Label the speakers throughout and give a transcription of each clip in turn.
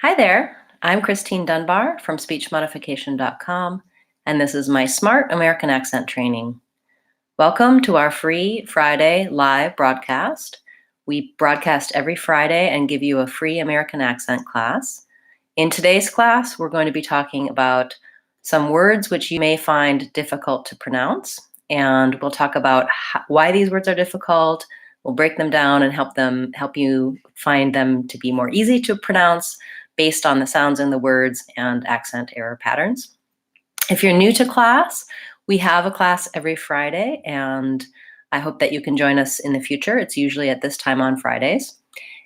Speaker 1: Hi there, I'm Christine Dunbar from speechmodification.com, and this is my Smart American Accent Training. Welcome to our free Friday live broadcast. We broadcast every Friday and give you a free American accent class. In today's class, we're going to be talking about some words which you may find difficult to pronounce, and we'll talk about why these words are difficult. We'll break them down and help you find them to be more easy to pronounce based on the sounds in the words and accent error patterns. If you're new to class, we have a class every Friday, and I hope that you can join us in the future. It's usually at this time on Fridays.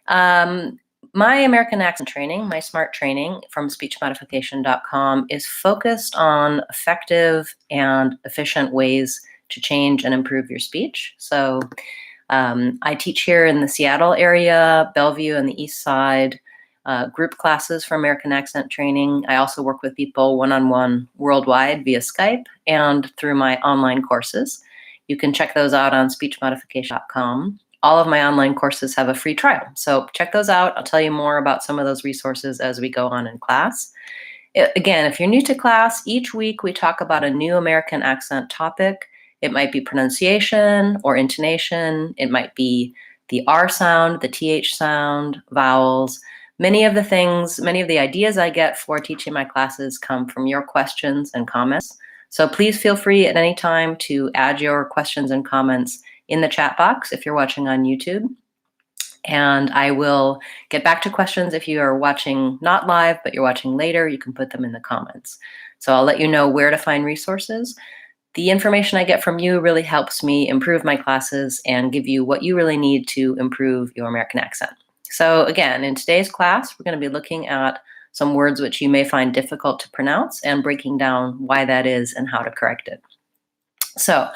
Speaker 1: My American accent training, my SMART training from speechmodification.com is focused on effective and efficient ways to change and improve your speech. So I teach here in the Seattle area, Bellevue and the East Side, group classes for American accent training. I also work with people one-on-one worldwide via Skype and through my online courses. You can check those out on speechmodification.com. All of my online courses have a free trial, so check those out. I'll tell you more about some of those resources as we go on in class. Again, if you're new to class, each week we talk about a new American accent topic. It might be pronunciation or intonation. It might be the R sound, the TH sound, vowels. Many of the ideas I get for teaching my classes come from your questions and comments. So please feel free at any time to add your questions and comments in the chat box if you're watching on YouTube. And I will get back to questions if you are watching not live, but you're watching later. You can put them in the comments. So I'll let you know where to find resources. The information I get from you really helps me improve my classes and give you what you really need to improve your American accent. So again, in today's class, we're going to be looking at some words which you may find difficult to pronounce and breaking down why that is and how to correct it. So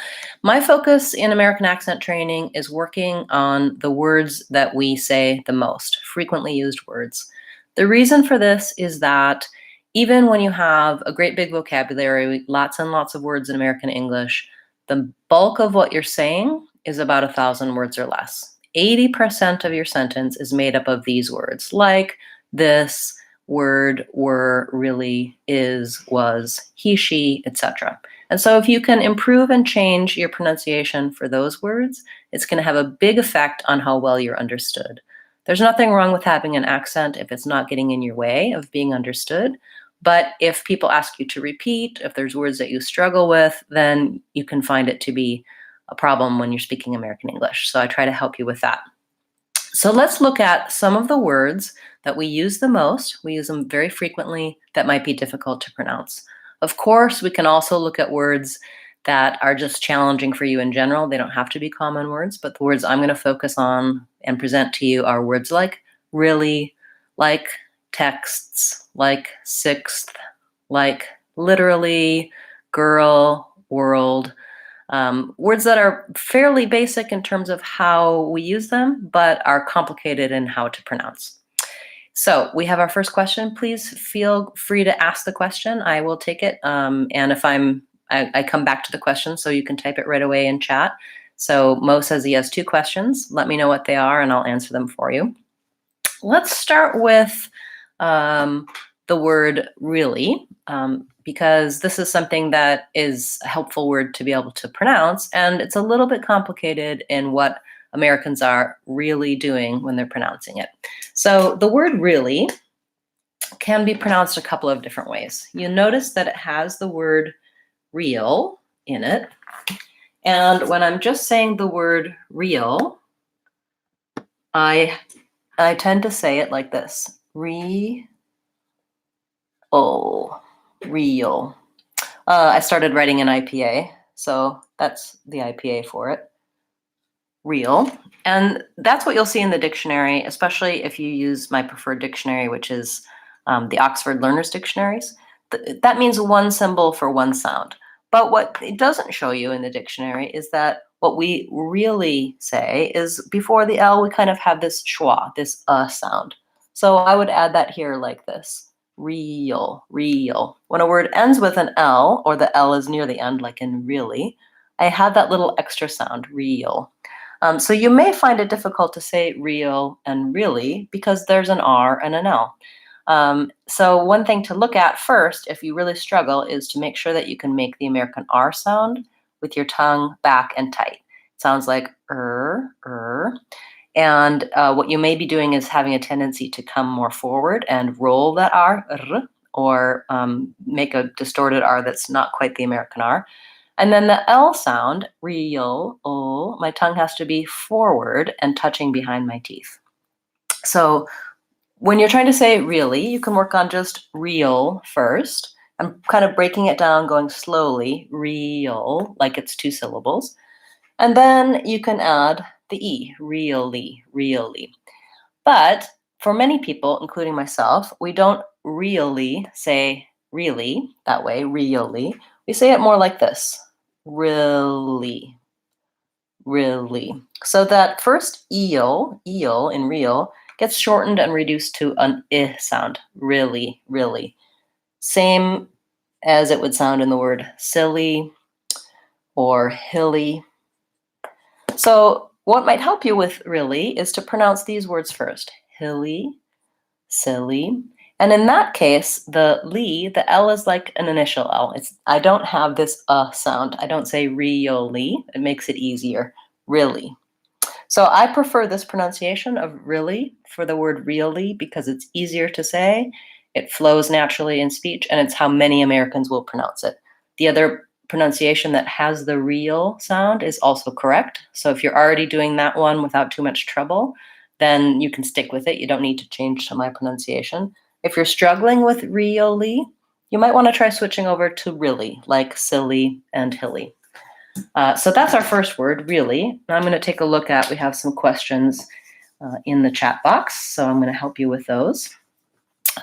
Speaker 1: my focus in American accent training is working on the words that we say the most, frequently used words. The reason for this is that even when you have a great big vocabulary, lots and lots of words in American English, the bulk of what you're saying is about 1,000 words or less. 80% of your sentence is made up of these words, like this, word, were, really, is, was, he, she, etc. And so if you can improve and change your pronunciation for those words, it's going to have a big effect on how well you're understood. There's nothing wrong with having an accent if it's not getting in your way of being understood. But if people ask you to repeat, if there's words that you struggle with, then you can find it to be a problem when you're speaking American English. So I try to help you with that. So let's look at some of the words that we use the most. We use them very frequently that might be difficult to pronounce. Of course, we can also look at words that are just challenging for you in general. They don't have to be common words, but the words I'm going to focus on and present to you are words like really, like texts, like sixth, like literally, girl, world. Words that are fairly basic in terms of how we use them, but are complicated in how to pronounce. So we have our first question. Please feel free to ask the question. I will take it. And if I come back to the question, so you can type it right away in chat. So Mo says he has 2 questions. Let me know what they are and I'll answer them for you. Let's start with the word really, because this is something that is a helpful word to be able to pronounce, and it's a little bit complicated in what Americans are really doing when they're pronouncing it. So the word really can be pronounced a couple of different ways. You notice that it has the word real in it. And when I'm just saying the word real, I tend to say it like this. Real. I started writing an IPA, so that's the IPA for it. Real. And that's what you'll see in the dictionary, especially if you use my preferred dictionary, which is the Oxford Learner's Dictionaries. That means one symbol for one sound. But what it doesn't show you in the dictionary is that what we really say is before the L, we kind of have this schwa, this sound. So I would add that here like this. Real, real. When a word ends with an L, or the L is near the end, like in really, I have that little extra sound, real. So you may find it difficult to say real and really because there's an R and an L. So one thing to look at first, if you really struggle, is to make sure that you can make the American R sound with your tongue back and tight. It sounds like er. And what you may be doing is having a tendency to come more forward and roll that R, or make a distorted R that's not quite the American R. And then the L sound, real, my tongue has to be forward and touching behind my teeth. So when you're trying to say really, you can work on just real first. I'm kind of breaking it down, going slowly, real, like it's 2 syllables. And then you can add the E, really, really. But for many people, including myself, we don't really say really that way, really. We say it more like this, really, really. So that first eel in real, gets shortened and reduced to an I sound, really, really. Same as it would sound in the word silly or hilly. So what might help you with really is to pronounce these words first. Hilly, silly. And in that case, the L is like an initial L. I don't have this sound. I don't say really. It makes it easier. Really. So I prefer this pronunciation of really for the word really because it's easier to say, it flows naturally in speech, and it's how many Americans will pronounce it. The other pronunciation that has the real sound is also correct. So if you're already doing that one without too much trouble, then you can stick with it. You don't need to change to my pronunciation. If you're struggling with really, you might want to try switching over to really, like silly and hilly. So that's our first word, really. Now I'm going to take a look at, we have some questions in the chat box, so I'm going to help you with those.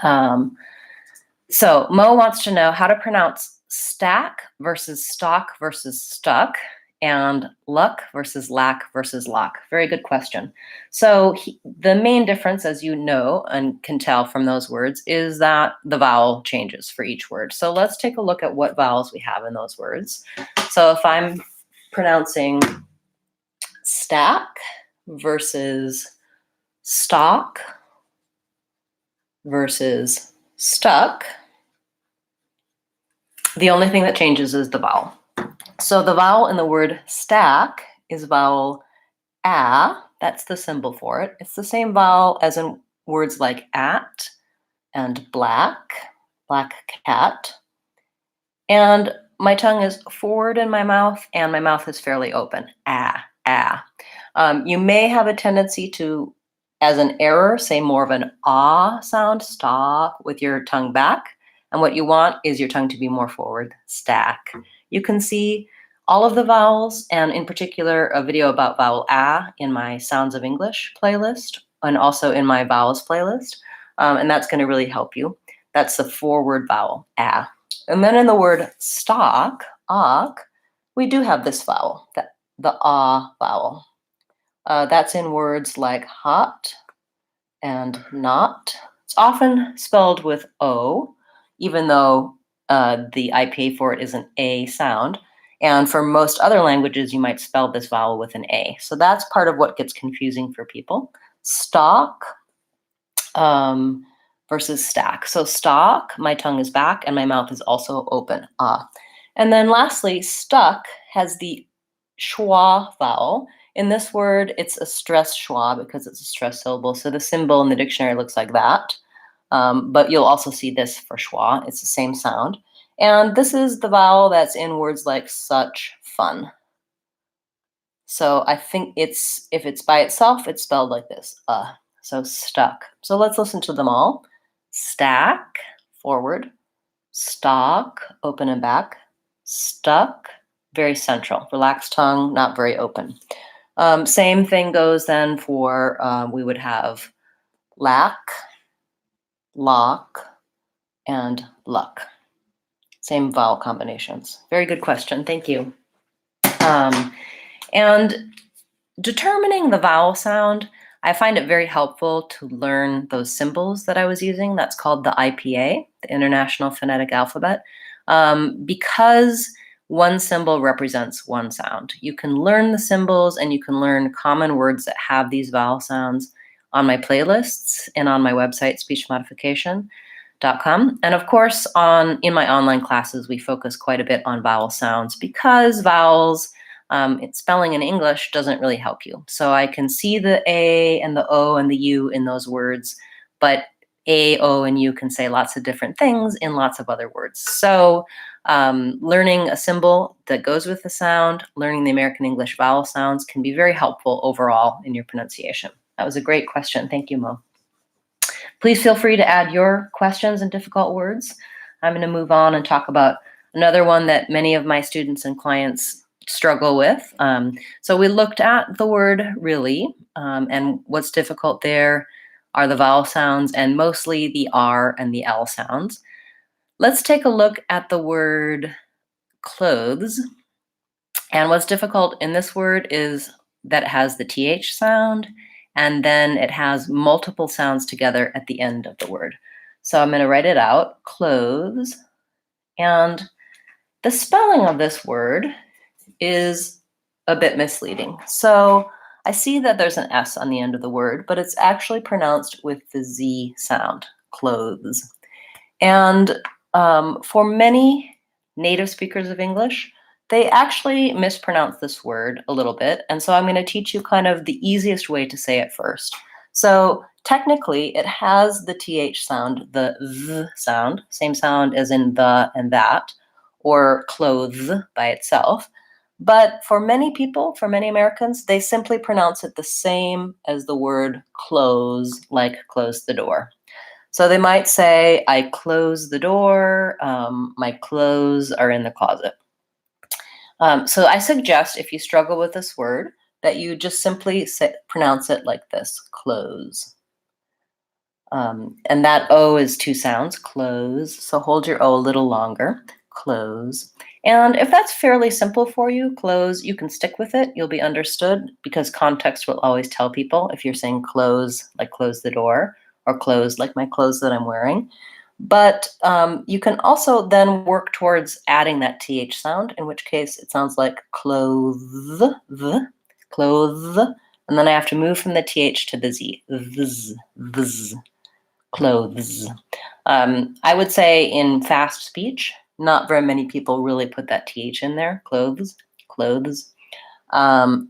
Speaker 1: So Mo wants to know how to pronounce stack versus stock versus stuck, and luck versus lack versus lock. Very good question. So the main difference, as you know and can tell from those words, is that the vowel changes for each word. So let's take a look at what vowels we have in those words. So if I'm pronouncing stack versus stock versus stuck, the only thing that changes is the vowel. So the vowel in the word stack is vowel a. That's the symbol for it. It's the same vowel as in words like at and black cat. And my tongue is forward in my mouth, and my mouth is fairly open. You may have a tendency to, as an error, say more of an ah sound, stop, with your tongue back. And what you want is your tongue to be more forward, stack. You can see all of the vowels, and in particular, a video about vowel a in my Sounds of English playlist, and also in my vowels playlist. And that's going to really help you. That's the forward vowel, a. And then in the word stock, ok, we do have this vowel, the ah vowel. That's in words like hot and not. It's often spelled with O, even though the IPA for it is an A sound. And for most other languages, you might spell this vowel with an A. So that's part of what gets confusing for people. Stock versus stack. So stock, my tongue is back and my mouth is also open. Ah. And then lastly, stuck has the schwa vowel. In this word, it's a stressed schwa because it's a stressed syllable. So the symbol in the dictionary looks like that. But you'll also see this for schwa. It's the same sound. And this is the vowel that's in words like such, fun. So I think if it's by itself, it's spelled like this. So stuck. So let's listen to them all. Stack, forward. Stock, open and back. Stuck, very central. Relaxed tongue, not very open. Same thing goes then for, we would have lack, lock, and luck. Same vowel combinations. Very good question. Thank you. And determining the vowel sound, I find it very helpful to learn those symbols that I was using. That's called the IPA, the International Phonetic Alphabet, because one symbol represents one sound. You can learn the symbols and you can learn common words that have these vowel sounds on my playlists and on my website, speechmodification.com. And of course, in my online classes, we focus quite a bit on vowel sounds because vowels, spelling in English doesn't really help you. So I can see the A and the O and the U in those words, but A, O, and U can say lots of different things in lots of other words. So learning a symbol that goes with the sound, learning the American English vowel sounds can be very helpful overall in your pronunciation. That was a great question. Thank you, Mo. Please feel free to add your questions and difficult words. I'm going to move on and talk about another one that many of my students and clients struggle with. So we looked at the word really, and what's difficult there are the vowel sounds and mostly the R and the L sounds. Let's take a look at the word clothes. And what's difficult in this word is that it has the TH sound, and then it has multiple sounds together at the end of the word. So I'm going to write it out, clothes. And the spelling of this word is a bit misleading. So I see that there's an S on the end of the word, but it's actually pronounced with the Z sound, clothes. And for many native speakers of English, they actually mispronounce this word a little bit. And so I'm going to teach you kind of the easiest way to say it first. So technically, it has the TH sound, the th sound, same sound as in the and that, or clothes by itself. But for many people, for many Americans, they simply pronounce it the same as the word close, like close the door. So they might say, I close the door, my clothes are in the closet. So I suggest if you struggle with this word, that you just simply pronounce it like this, close. And that O is two sounds, close. So hold your O a little longer, close. And if that's fairly simple for you, close, you can stick with it. You'll be understood because context will always tell people if you're saying close, like close the door, or clothes, like my clothes that I'm wearing. But you can also then work towards adding that TH sound, in which case it sounds like clothes, clothes, and then I have to move from the TH to the Z, vz, clothes. I would say in fast speech, not very many people really put that TH in there, clothes,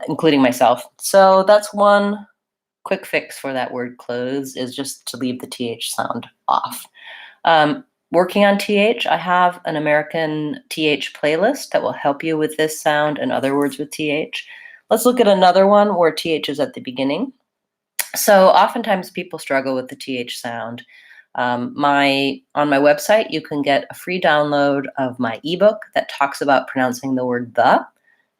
Speaker 1: including myself. So that's one quick fix for that word clothes, is just to leave the TH sound off. Working on TH, I have an American TH playlist that will help you with this sound and other words with TH. Let's look at another one where TH is at the beginning. So oftentimes people struggle with the TH sound. On my website, you can get a free download of my ebook that talks about pronouncing the word the.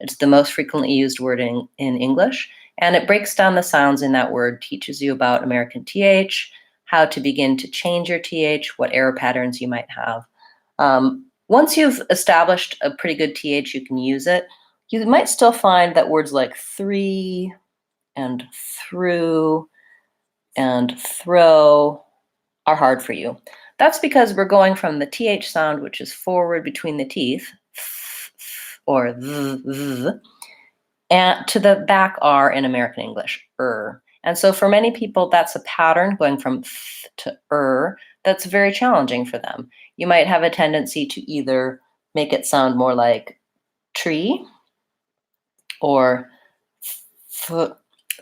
Speaker 1: It's the most frequently used word in English. And it breaks down the sounds in that word, teaches you about American TH, how to begin to change your TH, what error patterns you might have. Once you've established a pretty good TH, you can use it. You might still find that words like three and through and throw are hard for you. That's because we're going from the TH sound, which is forward between the teeth, or th, and to the back R in American English, And so for many people, that's a pattern going from th to that's very challenging for them. You might have a tendency to either make it sound more like tree or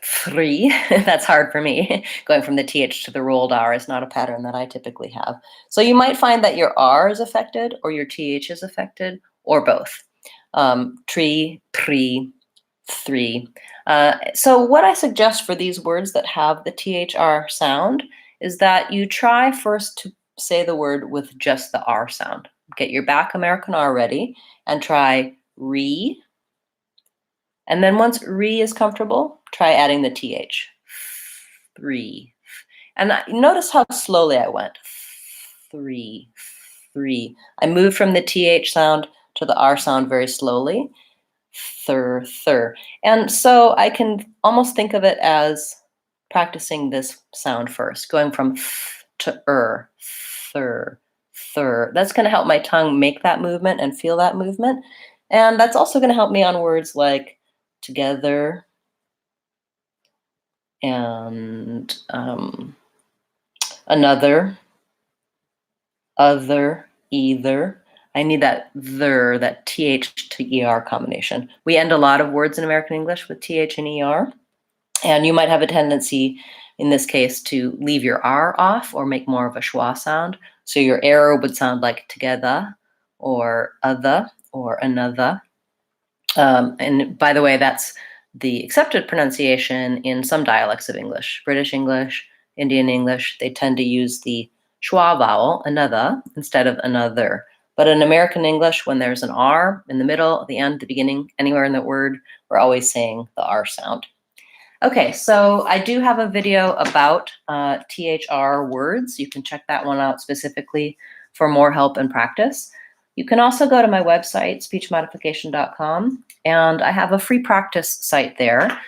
Speaker 1: three. That's hard for me. Going from the TH to the rolled R is not a pattern that I typically have. So you might find that your R is affected or your TH is affected, or both. Tree, pre, three. So what I suggest for these words that have the THR sound is that you try first to say the word with just the R sound. Get your back American R ready and try re. And then once re is comfortable, try adding the TH. Three. And notice how slowly I went. Three. I moved from the TH sound to the R sound very slowly. Thir. And so I can almost think of it as practicing this sound first, going from th to thir. That's going to help my tongue make that movement and feel that movement. And that's also going to help me on words like together, and another, other, either. I need that that TH to ER combination. We end a lot of words in American English with TH and ER, and you might have a tendency in this case to leave your R off or make more of a schwa sound. So your arrow would sound like together or other or another. And by the way, that's the accepted pronunciation in some dialects of English. British English, Indian English, they tend to use the schwa vowel, another, instead of another. But in American English, when there's an R in the middle, at the end, the beginning, anywhere in the word, we're always saying the R sound. Okay, so I do have a video about THR words. You can check that one out specifically for more help and practice. You can also go to my website, speechmodification.com, and I have a free practice site there.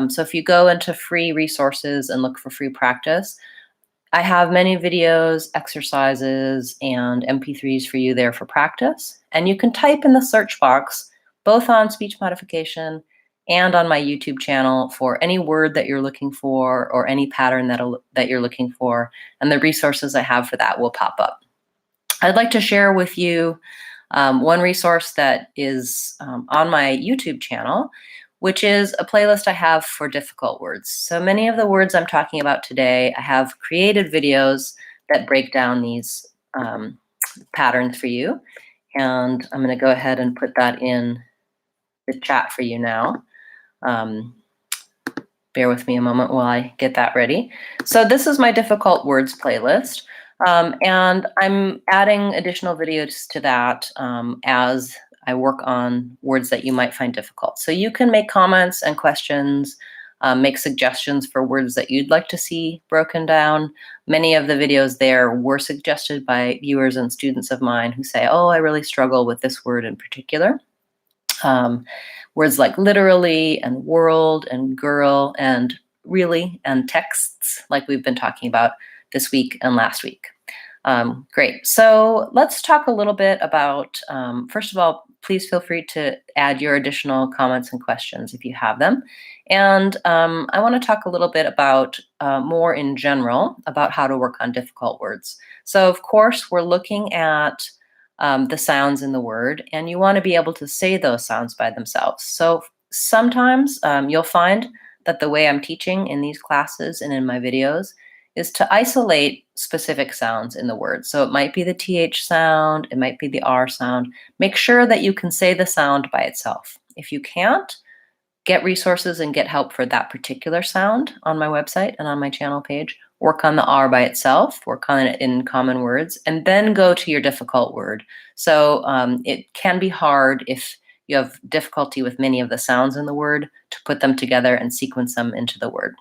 Speaker 1: So if you go into free resources and look for free practice, I have many videos, exercises, and MP3s for you there for practice. And you can type in the search box, both on speech modification and on my YouTube channel, for any word that you're looking for or any pattern that you're looking for, and the resources I have for that will pop up. I'd like to share with you one resource that is on my YouTube channel, which is a playlist I have for difficult words. So many of the words I'm talking about today, I have created videos that break down these patterns for you. And I'm going to go ahead and put that in the chat for you now. Bear with me a moment while I get that ready. So this is my difficult words playlist. And I'm adding additional videos to that as I work on words that you might find difficult. So you can make comments and questions, make suggestions for words that you'd like to see broken down. Many of the videos there were suggested by viewers and students of mine who say, oh, I really struggle with this word in particular. Words like literally and world and girl and really and texts, like we've been talking about this week and last week. Great. So let's talk a little bit about, first of all, please feel free to add your additional comments and questions if you have them. And I want to talk a little bit about more in general about how to work on difficult words. So of course, we're looking at the sounds in the word, and you want to be able to say those sounds by themselves. So sometimes you'll find that the way I'm teaching in these classes and in my videos is to isolate specific sounds in the word. So it might be the TH sound, it might be the R sound. Make sure that you can say the sound by itself. If you can't, get resources and get help for that particular sound on my website and on my channel page. Work on the R by itself, work on it in common words, and then go to your difficult word. So it can be hard if you have difficulty with many of the sounds in the word to put them together and sequence them into the word.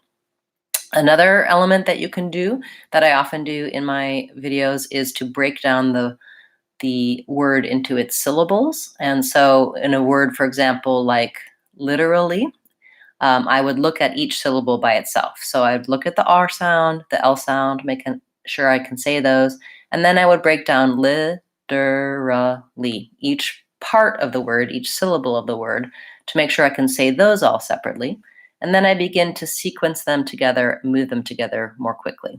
Speaker 1: Another element that you can do that I often do in my videos is to break down the word into its syllables. And so in a word, for example, like literally, I would look at each syllable by itself. So I'd look at the R sound, the L sound, making sure I can say those. And then I would break down literally, each part of the word, each syllable of the word, to make sure I can say those all separately. And then I begin to sequence them together, move them together more quickly.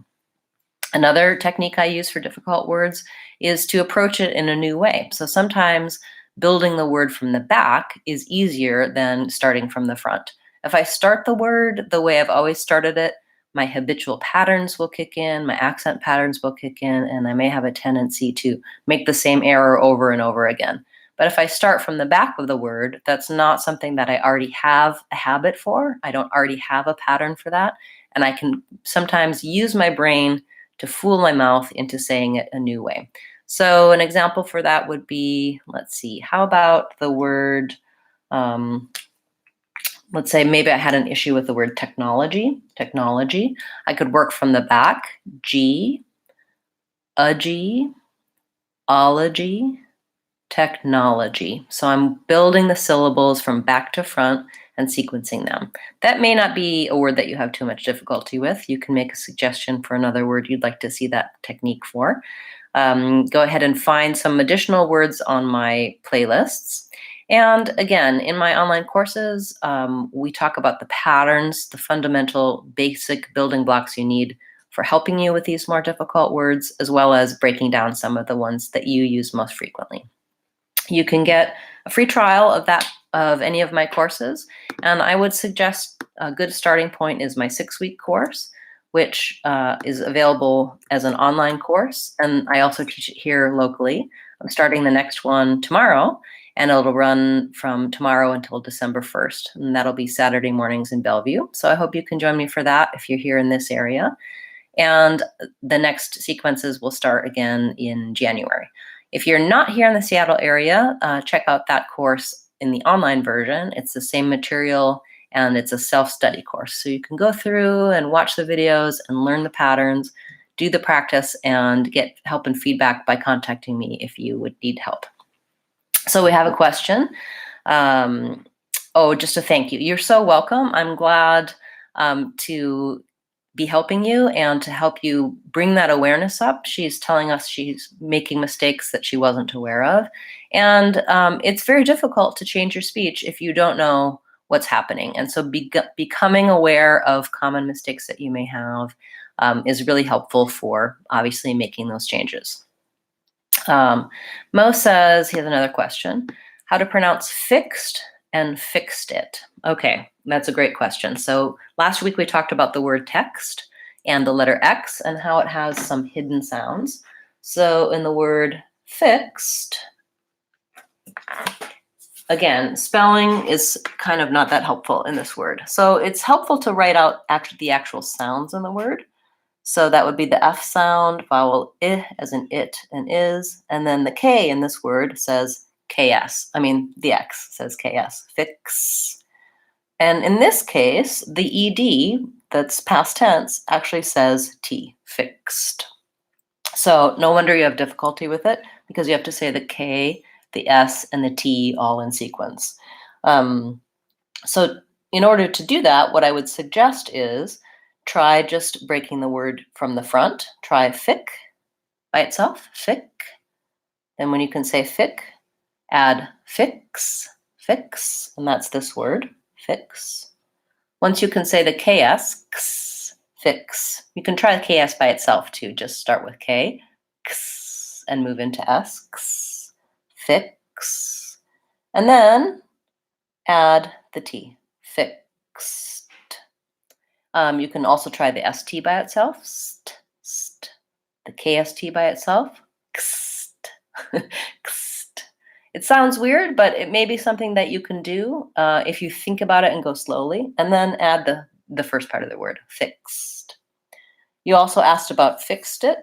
Speaker 1: Another technique I use for difficult words is to approach it in a new way. So sometimes building the word from the back is easier than starting from the front. If I start the word the way I've always started it, my habitual patterns will kick in, my accent patterns will kick in, and I may have a tendency to make the same error over and over again. But if I start from the back of the word, that's not something that I already have a habit for. I don't already have a pattern for that. And I can sometimes use my brain to fool my mouth into saying it a new way. So an example for that would be, let's see, how about the word, let's say maybe I had an issue with the word technology. I could work from the back, G, ology, technology. So I'm building the syllables from back to front and sequencing them. That may not be a word that you have too much difficulty with. You can make a suggestion for another word you'd like to see that technique for. Go ahead and find some additional words on my playlists. And again, in my online courses, we talk about the patterns, the fundamental basic building blocks you need for helping you with these more difficult words, as well as breaking down some of the ones that you use most frequently. You can get a free trial of any of my courses, and I would suggest a good starting point is my 6-week course, which is available as an online course, and I also teach it here locally. I'm starting the next one tomorrow, and it'll run from tomorrow until December 1st, and that'll be Saturday mornings in Bellevue. So I hope you can join me for that if you're here in this area. And the next sequences will start again in January. If you're not here in the Seattle area, check out that course in the online version. It's the same material, and it's a self-study course. So you can go through and watch the videos and learn the patterns, do the practice, and get help and feedback by contacting me if you would need help. So we have a question. Just a thank you. You're so welcome. I'm glad to be helping you and to help you bring that awareness up. She's telling us she's making mistakes that she wasn't aware of. And it's very difficult to change your speech if you don't know what's happening. And so becoming aware of common mistakes that you may have is really helpful for obviously making those changes. Mo says, he has another question, how to pronounce fixed and fixed it. Okay, that's a great question. So last week we talked about the word text and the letter X and how it has some hidden sounds. So in the word fixed, again, spelling is kind of not that helpful in this word. So it's helpful to write out the actual sounds in the word. So that would be the F sound, vowel I as in it and is, and then the K in this word says KS. I mean, the X says KS, fix. And in this case, the ED, that's past tense, actually says T, fixed. So no wonder you have difficulty with it, because you have to say the K, the S, and the T all in sequence. So in order to do that, what I would suggest is try just breaking the word from the front. Try fic by itself, fic. Then when you can say fic, add fix, and that's this word, fix. Once you can say the KS, x, fix. You can try the KS by itself too. Just start with K, x, and move into S, x, fix. And then add the T, fixed. You can also try the ST by itself, st, the KST by itself, kst, kst. It sounds weird, but it may be something that you can do if you think about it and go slowly, and then add the first part of the word, fixed. You also asked about fixed it.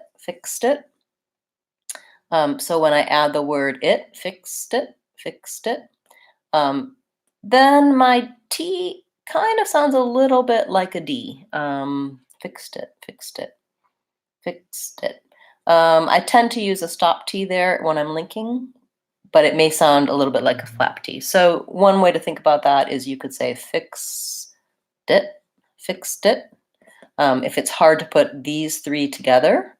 Speaker 1: So when I add the word it, fixed it, then my T kind of sounds a little bit like a D. Fixed it. I tend to use a stop T there when I'm linking, but it may sound a little bit like a flap T. So one way to think about that is you could say fixed it. If it's hard to put these three together,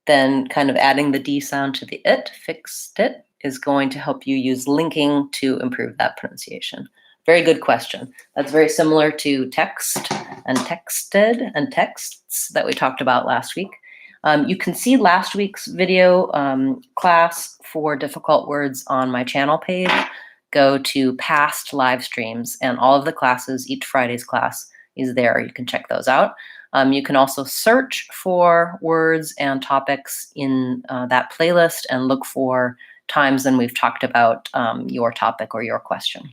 Speaker 1: then kind of adding the D sound to the it, fixed it, is going to help you use linking to improve that pronunciation. Very good question. That's very similar to text and texted and texts that we talked about last week. You can see last week's video class for difficult words on my channel page. Go to past live streams, and all of the classes, each Friday's class is there. You can check those out. You can also search for words and topics in that playlist and look for times when we've talked about your topic or your question.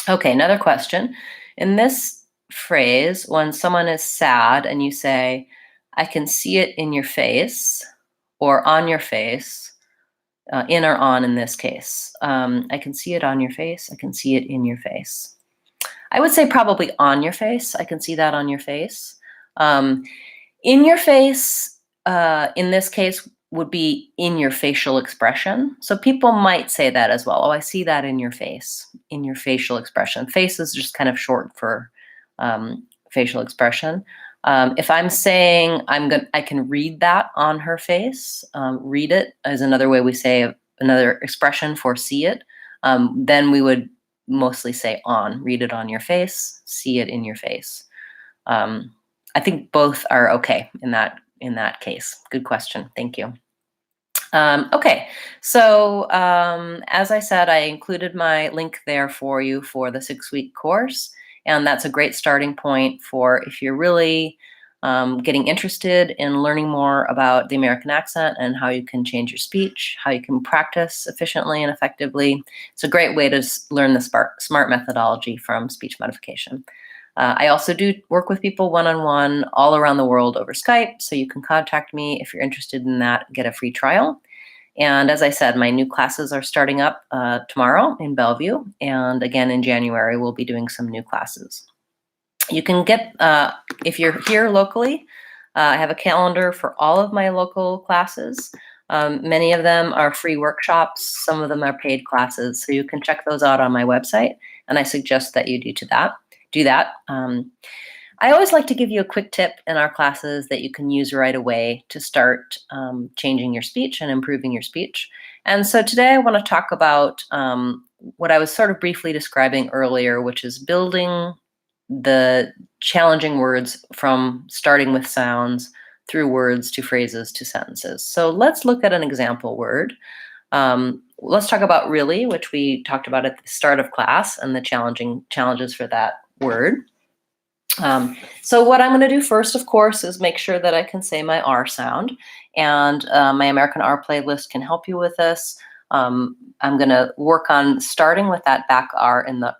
Speaker 1: Okay, another question. In this phrase, when someone is sad and you say, I can see it in your face, or on your face, in or on in this case. I can see it on your face. I can see it in your face. I would say probably on your face. I can see that on your face. In your face, in this case, would be in your facial expression. So people might say that as well. Oh, I see that in your face, in your facial expression. Face is just kind of short for facial expression. If I'm saying I can read that on her face, read it is another way we say another expression for see it. then we would mostly say on. Read it on your face, see it in your face. I think both are okay in that case. Good question. Thank you. Okay, so as I said, I included my link there for you for the 6-week course, and that's a great starting point for if you're really getting interested in learning more about the American accent and how you can change your speech, how you can practice efficiently and effectively. It's a great way to learn the SMART methodology from speech modification. I also do work with people one-on-one all around the world over Skype, so you can contact me if you're interested in that, get a free trial. And as I said, my new classes are starting up tomorrow in Bellevue, and again in January we'll be doing some new classes. You can get, if you're here locally, I have a calendar for all of my local classes. Many of them are free workshops, some of them are paid classes, so you can check those out on my website, and I suggest that you do that. I always like to give you a quick tip in our classes that you can use right away to start changing your speech and improving your speech. And so today I want to talk about what I was sort of briefly describing earlier, which is building the challenging words from starting with sounds through words to phrases to sentences. So let's look at an example word. Let's talk about really, which we talked about at the start of class, and the challenges for that word. So what I'm going to do first, of course, is make sure that I can say my R sound, and my American R playlist can help you with this. I'm going to work on starting with that back R in the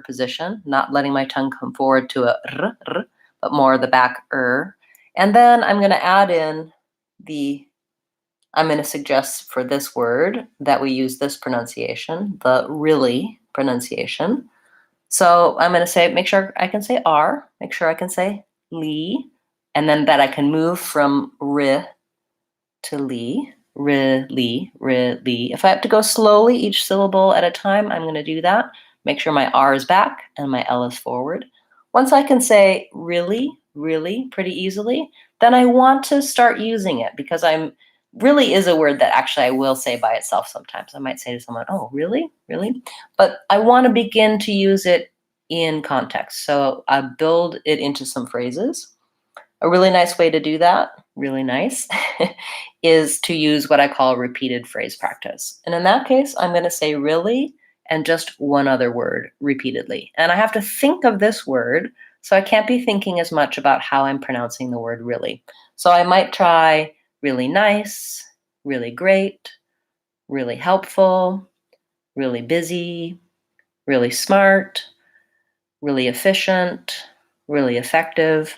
Speaker 1: position, not letting my tongue come forward to a r, but more the back And then I'm going to add in I'm going to suggest for this word that we use this pronunciation, the really pronunciation. So I'm going to say, make sure I can say R, make sure I can say Lee, and then that I can move from R to Lee, R, Lee, R, Lee. If I have to go slowly each syllable at a time, I'm going to do that. Make sure my R is back and my L is forward. Once I can say really, really pretty easily, then I want to start using it, because really is a word that actually I will say by itself sometimes. I might say to someone, oh, really? Really? But I want to begin to use it in context. So I build it into some phrases. A really nice way to do that, really nice, is to use what I call repeated phrase practice. And in that case, I'm going to say really and just one other word repeatedly. And I have to think of this word, so I can't be thinking as much about how I'm pronouncing the word really. So I might try really nice, really great, really helpful, really busy, really smart, really efficient, really effective.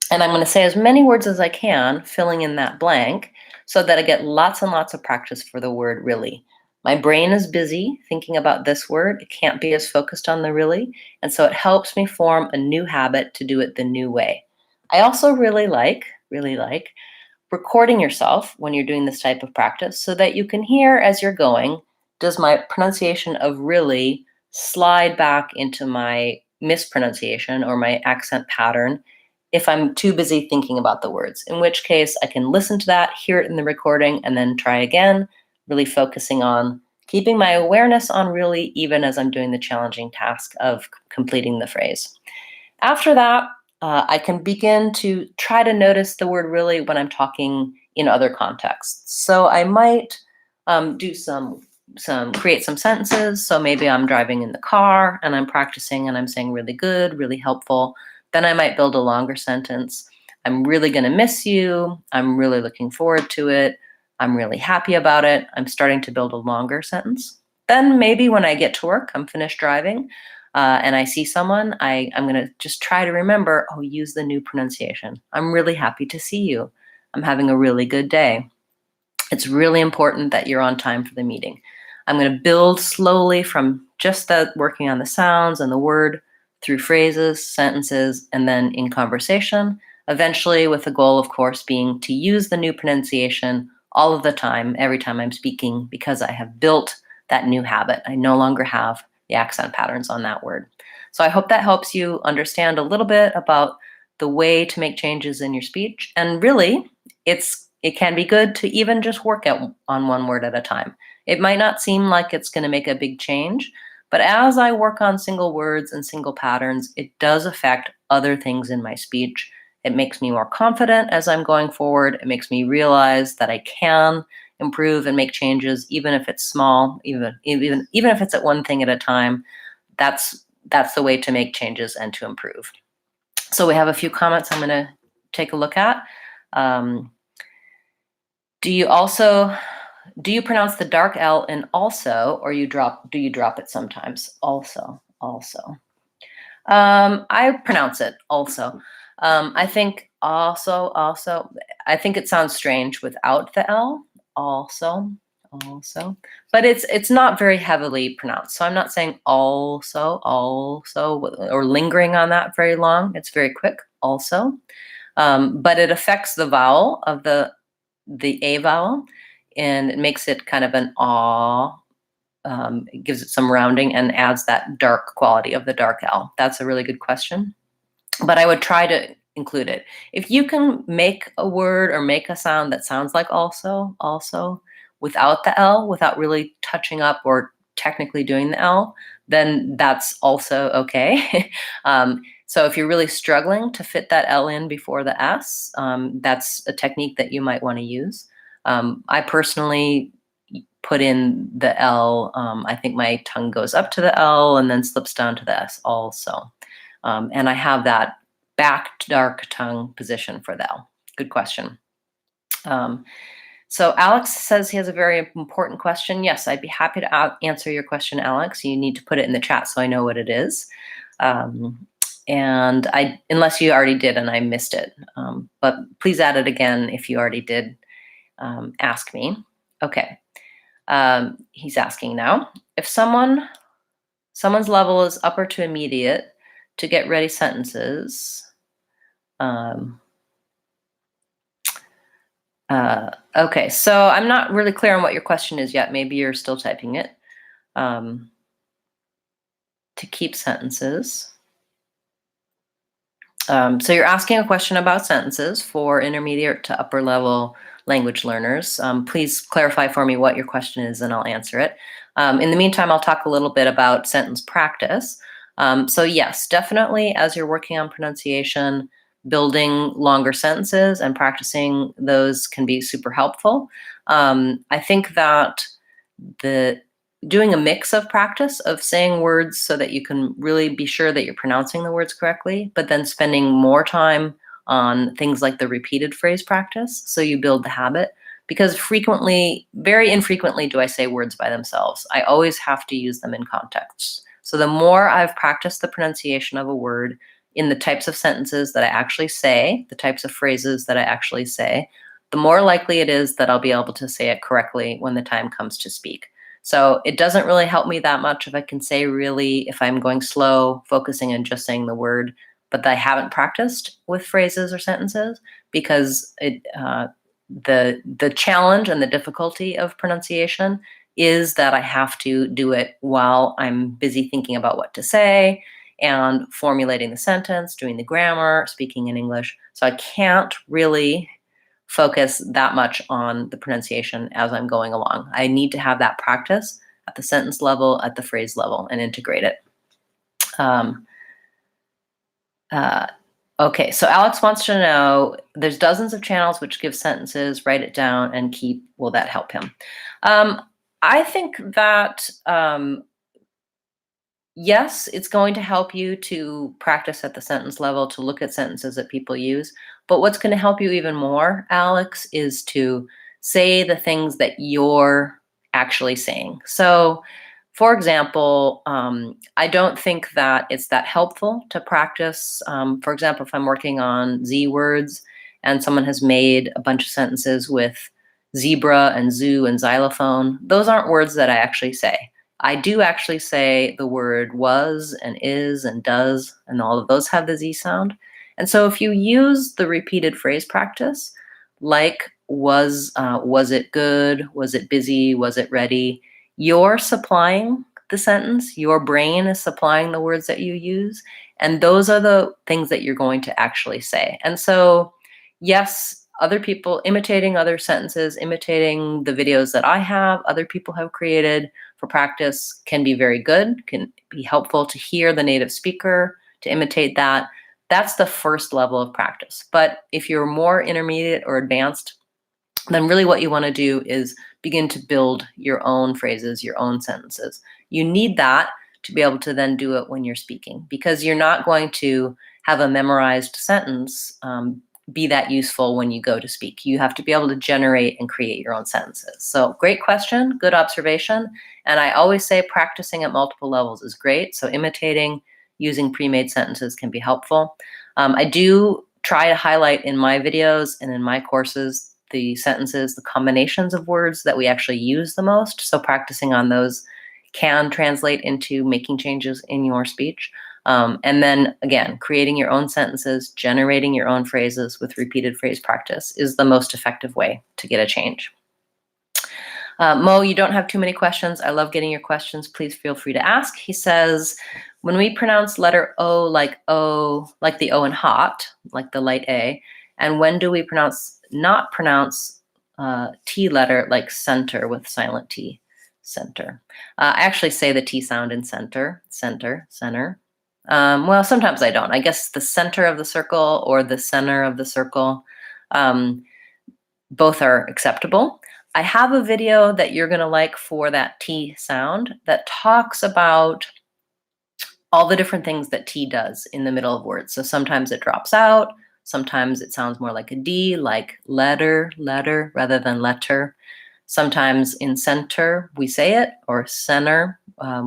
Speaker 1: And I'm going to say as many words as I can, filling in that blank, so that I get lots and lots of practice for the word really. My brain is busy thinking about this word. It can't be as focused on the really. And so it helps me form a new habit to do it the new way. I also really like recording yourself when you're doing this type of practice, so that you can hear as you're going, does my pronunciation of really slide back into my mispronunciation or my accent pattern if I'm too busy thinking about the words, in which case I can listen to that, hear it in the recording, and then try again, really focusing on keeping my awareness on really, even as I'm doing the challenging task of completing the phrase. After that, I can begin to try to notice the word really when I'm talking in other contexts. So I might do create some sentences. So maybe I'm driving in the car and I'm practicing and I'm saying really good, really helpful. Then I might build a longer sentence. I'm really going to miss you. I'm really looking forward to it. I'm really happy about it. I'm starting to build a longer sentence. Then maybe when I get to work, I'm finished driving, and I see someone, I'm going to just try to remember, use the new pronunciation. I'm really happy to see you. I'm having a really good day. It's really important that you're on time for the meeting. I'm going to build slowly from just working on the sounds and the word through phrases, sentences, and then in conversation, eventually with the goal, of course, being to use the new pronunciation all of the time, every time I'm speaking, because I have built that new habit. I no longer have the accent patterns on that word. So I hope that helps you understand a little bit about the way to make changes in your speech. And really, it can be good to even just work on one word at a time. It might not seem like it's going to make a big change, but as I work on single words and single patterns, it does affect other things in my speech. It makes me more confident as I'm going forward. It makes me realize that I can improve and make changes, even if it's small, even if it's at one thing at a time. That's the way to make changes and to improve. So we have a few comments I'm going to take a look at. Do you pronounce the dark L in also, or do you drop it sometimes? Also. I pronounce it also. I think also, I think it sounds strange without the L, also, but it's not very heavily pronounced. So I'm not saying also, or lingering on that very long. It's very quick, also. But it affects the vowel of the A vowel, and it makes it kind of an aw. It gives it some rounding and adds that dark quality of the dark L. That's a really good question, but I would try to include it. If you can make a word or make a sound that sounds like also, without the L, without really touching up or technically doing the L, then that's also okay. So if you're really struggling to fit that L in before the S, that's a technique that you might want to use. I personally put in the L. I think my tongue goes up to the L and then slips down to the S also. And I have that back dark tongue position for the L. Good question. So Alex says he has a very important question. Yes, I'd be happy to answer your question, Alex. You need to put it in the chat so I know what it is. And unless you already did and I missed it. But please add it again if you already did ask me. Okay. He's asking now, if someone's level is upper to immediate to get ready sentences. Okay, so I'm not really clear on what your question is yet. Maybe you're still typing it. To keep sentences. So you're asking a question about sentences for intermediate to upper level language learners. Please clarify for me what your question is and I'll answer it. In the meantime, I'll talk a little bit about sentence practice. So yes, definitely as you're working on pronunciation, building longer sentences and practicing those can be super helpful. I think that doing a mix of practice of saying words so that you can really be sure that you're pronouncing the words correctly, but then spending more time on things like the repeated phrase practice so you build the habit. Because very infrequently do I say words by themselves. I always have to use them in context. So the more I've practiced the pronunciation of a word in the types of sentences that I actually say, the types of phrases that I actually say, the more likely it is that I'll be able to say it correctly when the time comes to speak. So it doesn't really help me that much if I can say if I'm going slow, focusing on just saying the word, but I haven't practiced with phrases or sentences, because the challenge and the difficulty of pronunciation is that I have to do it while I'm busy thinking about what to say and formulating the sentence, doing the grammar, speaking in English. So I can't really focus that much on the pronunciation as I'm going along. I need to have that practice at the sentence level, at the phrase level, and integrate it. Okay, so Alex wants to know, there's dozens of channels which give sentences, write it down and keep, will that help him? I think that yes, it's going to help you to practice at the sentence level, to look at sentences that people use. But what's going to help you even more, Alex, is to say the things that you're actually saying. So, for example, I don't think that it's that helpful to practice. For example, if I'm working on Z words and someone has made a bunch of sentences with zebra and zoo and xylophone, those aren't words that I actually say. I do actually say the word was and is and does, and all of those have the Z sound. And so if you use the repeated phrase practice, like was it good? Was it busy? Was it ready? You're supplying the sentence. Your brain is supplying the words that you use. And those are the things that you're going to actually say. And so, yes, other people, imitating other sentences, imitating the videos that I have, other people have created for practice can be very good, can be helpful to hear the native speaker, to imitate that. That's the first level of practice. But if you're more intermediate or advanced, then really what you want to do is begin to build your own phrases, your own sentences. You need that to be able to then do it when you're speaking, because you're not going to have a memorized sentence be that useful when you go to speak. You have to be able to generate and create your own sentences. So great question, good observation. And I always say practicing at multiple levels is great. So imitating, using pre-made sentences can be helpful. I do try to highlight in my videos and in my courses the sentences, the combinations of words that we actually use the most. So practicing on those can translate into making changes in your speech. And then again, creating your own sentences, generating your own phrases with repeated phrase practice is the most effective way to get a change. Mo, you don't have too many questions. I love getting your questions. Please feel free to ask. He says, when we pronounce letter O, like the O in hot, like the light A, and when do we not pronounce T letter like center with silent T, center? I actually say the T sound in center. Well, sometimes I don't. I guess the center of the circle or the center of the circle, both are acceptable. I have a video that you're going to like for that T sound that talks about all the different things that T does in the middle of words. So sometimes it drops out. Sometimes it sounds more like a D, like letter, rather than letter. Sometimes in center, we say it, or center,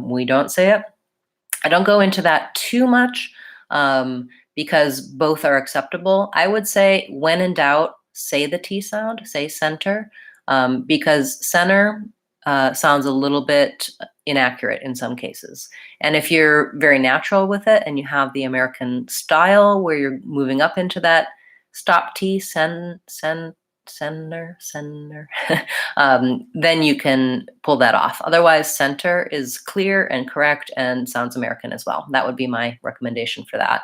Speaker 1: we don't say it. I don't go into that too much because both are acceptable. I would say when in doubt, say the T sound, say center, because center sounds a little bit inaccurate in some cases. And if you're very natural with it and you have the American style where you're moving up into that stop T, sender, then you can pull that off. Otherwise, center is clear and correct and sounds American as well. That would be my recommendation for that.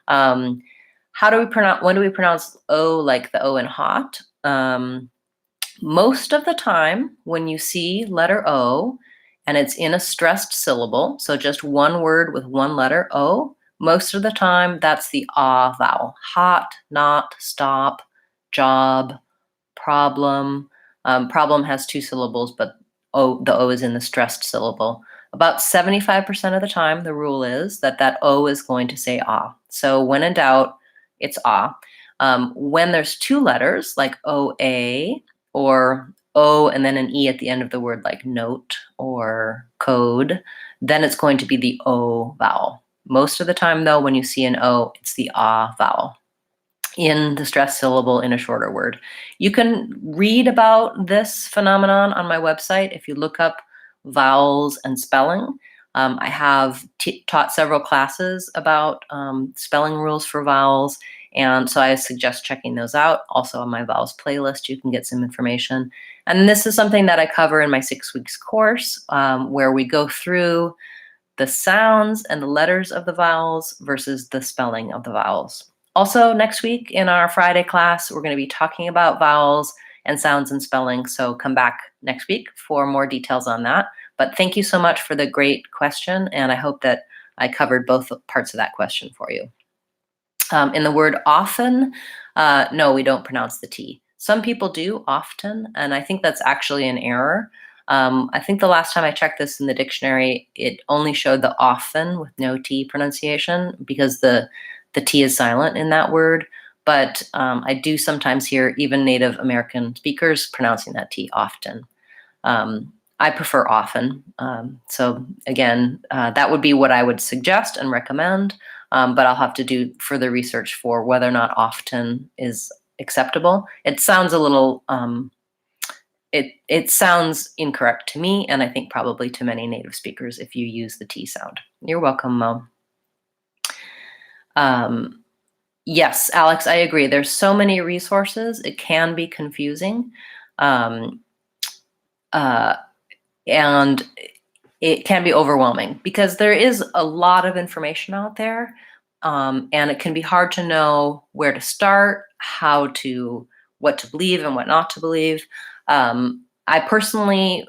Speaker 1: When do we pronounce O like the O in hot? Most of the time when you see letter O and it's in a stressed syllable, so just one word with one letter O, most of the time that's the ah vowel. Hot, not, stop, job, problem. Problem has two syllables, but the O is in the stressed syllable. About 75% of the time, the rule is that O is going to say ah. So when in doubt, it's ah. When there's two letters, like OA, or O and then an E at the end of the word, like note or code, then it's going to be the O vowel. Most of the time, though, when you see an O, it's the ah vowel in the stressed syllable in a shorter word. You can read about this phenomenon on my website if you look up vowels and spelling. I have taught several classes about spelling rules for vowels, and so I suggest checking those out. Also on my vowels playlist, you can get some information. And this is something that I cover in my 6 weeks course, where we go through the sounds and the letters of the vowels versus the spelling of the vowels. Also, next week in our Friday class, we're going to be talking about vowels and sounds and spelling. So come back next week for more details on that. But thank you so much for the great question. And I hope that I covered both parts of that question for you. In the word often, no, we don't pronounce the T. Some people do often, and I think that's actually an error. I think the last time I checked this in the dictionary, it only showed the often with no T pronunciation because the T is silent in that word. But I do sometimes hear even Native American speakers pronouncing that T often. I prefer often. So again, that would be what I would suggest and recommend. But I'll have to do further research for whether or not often is acceptable. It sounds a little, it sounds incorrect to me, and I think probably to many native speakers if you use the T sound. You're welcome, Mo. Yes, Alex, I agree. There's so many resources. It can be confusing. And it can be overwhelming because there is a lot of information out there, and it can be hard to know where to start, how to what to believe and what not to believe. I personally,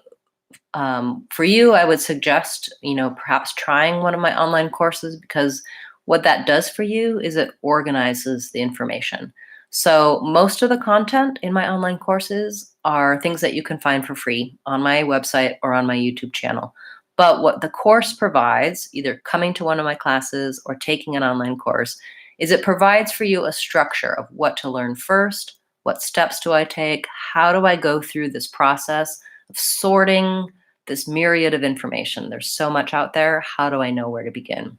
Speaker 1: for you, I would suggest, perhaps trying one of my online courses, because what that does for you is it organizes the information. So most of the content in my online courses are things that you can find for free on my website or on my YouTube channel. But what the course provides, either coming to one of my classes or taking an online course, is it provides for you a structure of what to learn first, what steps do I take, how do I go through this process of sorting this myriad of information. There's so much out there. How do I know where to begin?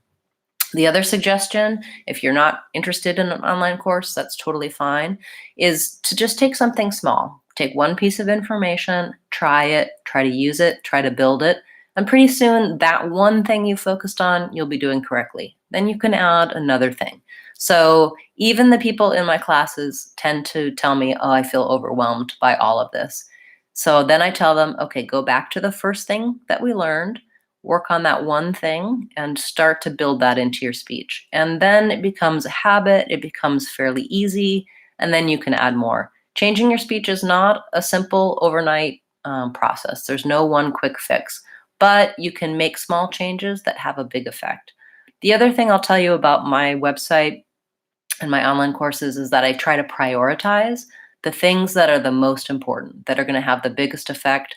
Speaker 1: The other suggestion, if you're not interested in an online course, that's totally fine, is to just take something small. Take one piece of information, try it, try to use it, try to build it, and pretty soon that one thing you focused on, you'll be doing correctly. Then you can add another thing. So even the people in my classes tend to tell me, oh, I feel overwhelmed by all of this. So then I tell them, okay, go back to the first thing that we learned, work on that one thing, and start to build that into your speech. And then it becomes a habit, it becomes fairly easy, and then you can add more. Changing your speech is not a simple overnight process. There's no one quick fix, but you can make small changes that have a big effect. The other thing I'll tell you about my website and my online courses is that I try to prioritize the things that are the most important, that are going to have the biggest effect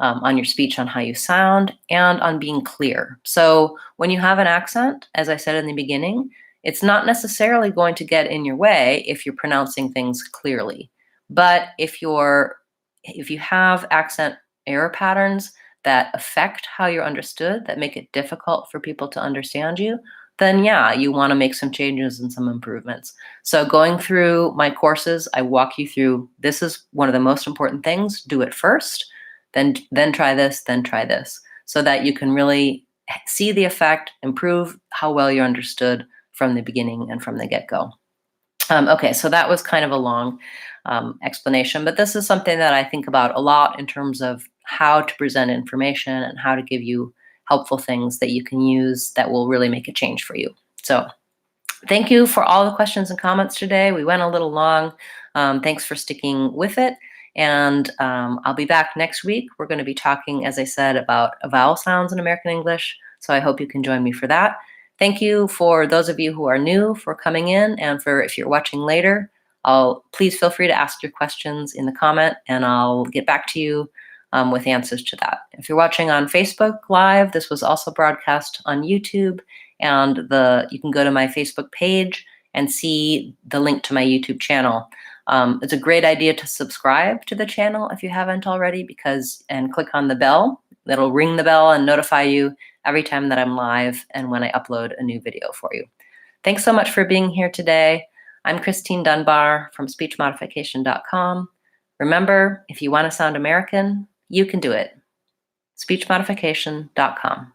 Speaker 1: on your speech, on how you sound, and on being clear. So when you have an accent, as I said in the beginning, it's not necessarily going to get in your way if you're pronouncing things clearly. But if you have accent error patterns that affect how you're understood, that make it difficult for people to understand you, then yeah, you want to make some changes and some improvements. So going through my courses, I walk you through, this is one of the most important things, do it first, then try this, so that you can really see the effect, improve how well you're understood from the beginning and from the get-go. Okay, so that was kind of a long explanation, but this is something that I think about a lot in terms of how to present information and how to give you helpful things that you can use that will really make a change for you. So thank you for all the questions and comments today. We went a little long. Thanks for sticking with it. And I'll be back next week. We're going to be talking, as I said, about vowel sounds in American English. So I hope you can join me for that. Thank you for those of you who are new for coming in, and for if you're watching later, please feel free to ask your questions in the comment and I'll get back to you with answers to that. If you're watching on Facebook Live, this was also broadcast on YouTube, and you can go to my Facebook page and see the link to my YouTube channel. It's a great idea to subscribe to the channel if you haven't already, and click on the bell. It'll ring the bell and notify you every time that I'm live and when I upload a new video for you. Thanks so much for being here today. I'm Christine Dunbar from speechmodification.com. Remember, if you want to sound American, you can do it. speechmodification.com.